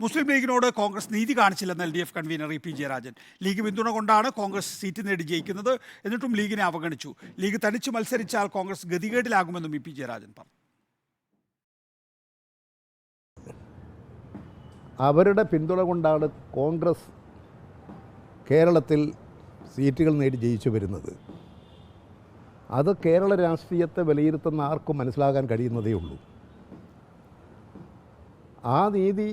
മുസ്ലിം ലീഗിനോട് കോൺഗ്രസ് നീതി കാണിച്ചില്ലെന്ന് LDF convener E P Jayarajan. League പിന്തുണ കൊണ്ടാണ് കോൺഗ്രസ് സീറ്റ് നേടി ജയിക്കുന്നത്. എന്നിട്ടും ലീഗിനെ അവഗണിച്ചു. ലീഗ് തനിച്ച് മത്സരിച്ചാൽ കോൺഗ്രസ് ഗതികേടിലാകുമെന്നും ഇ പി ജയരാജൻ പറഞ്ഞു. അവരുടെ പിന്തുണ കൊണ്ടാണ് കോൺഗ്രസ് കേരളത്തിൽ സീറ്റുകൾ നേടി ജയിച്ചു വരുന്നത്. അത് കേരള രാഷ്ട്രീയത്തെ വിലയിരുത്തുന്ന ആർക്കും മനസ്സിലാകാൻ കഴിയുന്നതേ ഉള്ളൂ. ആ നീതി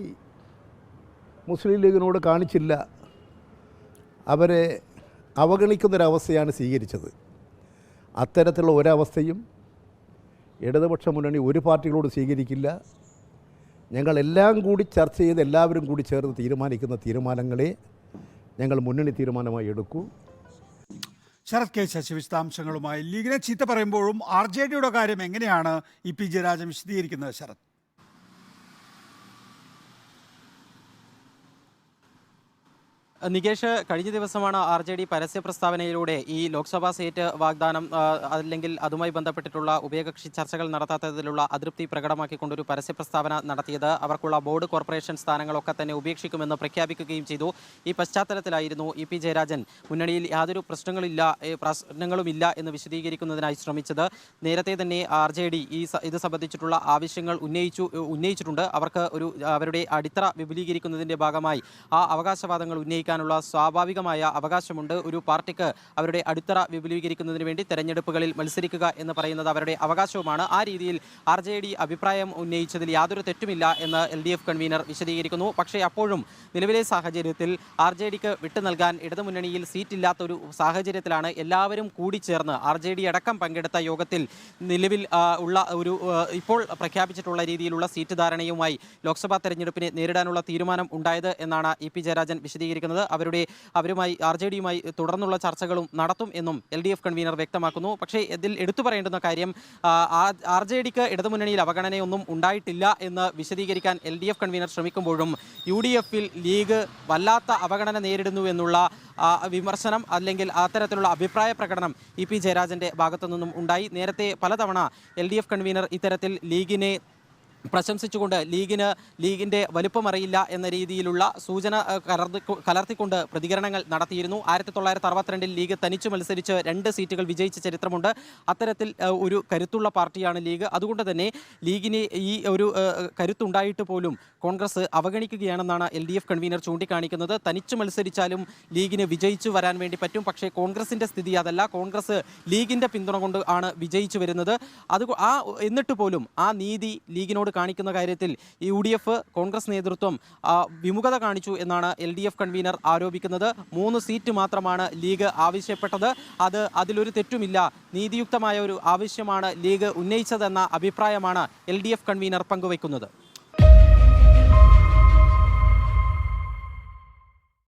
മുസ്ലിം ലീഗിനോട് കാണിച്ചില്ല. അവരെ അവഗണിക്കുന്നൊരവസ്ഥയാണ് സ്വീകരിച്ചത്. അത്തരത്തിലുള്ള ഒരവസ്ഥയും ഇടതുപക്ഷ മുന്നണി ഒരു പാർട്ടികളോട് സ്വീകരിക്കില്ല. ഞങ്ങളെല്ലാം കൂടി ചർച്ച ചെയ്ത് എല്ലാവരും കൂടി ചേർന്ന് തീരുമാനിക്കുന്ന തീരുമാനങ്ങളെ ഞങ്ങൾ മുന്നണി തീരുമാനമായി എടുക്കൂ. ശരത് കെ ശശി വിശദാംശങ്ങളുമായി. ലീഗിനെ ചീത്ത പറയുമ്പോഴും RJDയുടെ കാര്യം എങ്ങനെയാണ് ഇ പി ജയരാജൻ വിശദീകരിക്കുന്നത്? ശരത്, നികേഷ്, കഴിഞ്ഞ ദിവസമാണ് RJD പരസ്യ പ്രസ്താവനയിലൂടെ ഈ ലോക്സഭാ സീറ്റ് വാഗ്ദാനം അല്ലെങ്കിൽ അതുമായി ബന്ധപ്പെട്ടിട്ടുള്ള ഉഭയകക്ഷി ചർച്ചകൾ നടത്താത്തതിലുള്ള അതൃപ്തി പ്രകടമാക്കിക്കൊണ്ടൊരു പരസ്യ പ്രസ്താവന നടത്തിയത്. അവർക്കുള്ള ബോർഡ് കോർപ്പറേഷൻ സ്ഥാനങ്ങളൊക്കെ തന്നെ ഉപേക്ഷിക്കുമെന്ന് പ്രഖ്യാപിക്കുകയും ചെയ്തു. ഈ പശ്ചാത്തലത്തിലായിരുന്നു ഇ പി ജയരാജൻ മുന്നണിയിൽ യാതൊരു പ്രശ്നങ്ങളുമില്ല എന്ന് വിശദീകരിക്കുന്നതിനായി ശ്രമിച്ചത്. നേരത്തെ തന്നെ RJD ഇത് സംബന്ധിച്ചിട്ടുള്ള ആവശ്യങ്ങൾ ഉന്നയിച്ചിട്ടുണ്ട്. അവർക്ക് അവരുടെ അടിത്തറ വിപുലീകരിക്കുന്നതിൻ്റെ ഭാഗമായി ആ അവകാശവാദങ്ങൾ ഉന്നയിക്കാനുള്ള സ്വാഭാവികമായ അവകാശമുണ്ട്. ഒരു പാർട്ടിക്ക് അവരുടെ അടിത്തറ വിപുലീകരിക്കുന്നതിന് വേണ്ടി തെരഞ്ഞെടുപ്പുകളിൽ മത്സരിക്കുക എന്ന് പറയുന്നത് അവരുടെ അവകാശവുമാണ്. ആ രീതിയിൽ RJD അഭിപ്രായം ഉന്നയിച്ചതിൽ യാതൊരു തെറ്റുമില്ല എന്ന് LDF കൺവീനർ വിശദീകരിക്കുന്നു. പക്ഷേ അപ്പോഴും നിലവിലെ സാഹചര്യത്തിൽ RJDക്ക് വിട്ടു നൽകാൻ ഇടതുമുന്നണിയിൽ സീറ്റില്ലാത്ത ഒരു സാഹചര്യത്തിലാണ് എല്ലാവരും കൂടിച്ചേർന്ന് RJD അടക്കം പങ്കെടുത്ത യോഗത്തിൽ നിലവിൽ ഉള്ള ഇപ്പോൾ പ്രഖ്യാപിച്ചിട്ടുള്ള രീതിയിലുള്ള സീറ്റ് ധാരണയുമായി ലോക്സഭാ തെരഞ്ഞെടുപ്പിനെ നേരിടാനുള്ള തീരുമാനം ഉണ്ടായത് എന്നാണ് ഇ പി ജയരാജൻ വിശദീകരിക്കുന്നത്. അവരുമായി RJDയുമായി തുടർന്നുള്ള ചർച്ചകളും നടത്തും എന്നും LDF കൺവീനർ വ്യക്തമാക്കുന്നു. പക്ഷേ ഇതിൽ എടുത്തു പറയേണ്ടുന്ന കാര്യം RJDക്ക് ഇടതുമുന്നണിയിൽ അവഗണനയൊന്നും ഉണ്ടായിട്ടില്ല എന്ന് വിശദീകരിക്കാൻ LDF കൺവീനർ ശ്രമിക്കുമ്പോഴും UDFൽ ലീഗ് വല്ലാത്ത അവഗണന നേരിടുന്നു എന്നുള്ള വിമർശനം അല്ലെങ്കിൽ അത്തരത്തിലുള്ള അഭിപ്രായ പ്രകടനം ഇ പി ജയരാജൻ്റെ ഭാഗത്തു നിന്നും ഉണ്ടായി. നേരത്തെ പലതവണ LDF കൺവീനർ ഇത്തരത്തിൽ ലീഗിനെ പ്രശംസിച്ചുകൊണ്ട് ലീഗിൻ്റെ വലുപ്പമറിയില്ല എന്ന രീതിയിലുള്ള സൂചന കലർത്തിക്കൊണ്ട് പ്രതികരണങ്ങൾ നടത്തിയിരുന്നു. 1962 ലീഗ് തനിച്ചു മത്സരിച്ച് 2 സീറ്റുകൾ വിജയിച്ച ചരിത്രമുണ്ട്. അത്തരത്തിൽ ഒരു കരുത്തുള്ള പാർട്ടിയാണ് ലീഗ്. അതുകൊണ്ട് തന്നെ ലീഗിന് ഈ ഒരു കരുത്തുണ്ടായിട്ട് പോലും കോൺഗ്രസ് അവഗണിക്കുകയാണെന്നാണ് LDF കൺവീനർ ചൂണ്ടിക്കാണിക്കുന്നത്. തനിച്ചു മത്സരിച്ചാലും ലീഗിന് വിജയിച്ചു വരാൻ വേണ്ടി പറ്റും. പക്ഷേ കോൺഗ്രസിൻ്റെ സ്ഥിതി അതല്ല. കോൺഗ്രസ് ലീഗിൻ്റെ പിന്തുണ കൊണ്ട് ആണ് വിജയിച്ചു വരുന്നത്. എന്നിട്ട് പോലും ആ നീതി ലീഗിനോട് കാണിക്കുന്ന കാര്യത്തിൽ UDF കോൺഗ്രസ് നേതൃത്വം വിമുഖത കാണിച്ചു എന്നാണ് LDF കൺവീനർ ആരോപിക്കുന്നത്. 3 സീറ്റ് മാത്രമാണ് ലീഗ് ആവശ്യപ്പെട്ടത്. അതിലൊരു തെറ്റുമില്ല. നീതിയുക്തമായ ഒരു ആവശ്യമാണ് ലീഗ് ഉന്നയിച്ചതെന്ന അഭിപ്രായമാണ് LDF കൺവീനർ പങ്കുവയ്ക്കുന്നത്.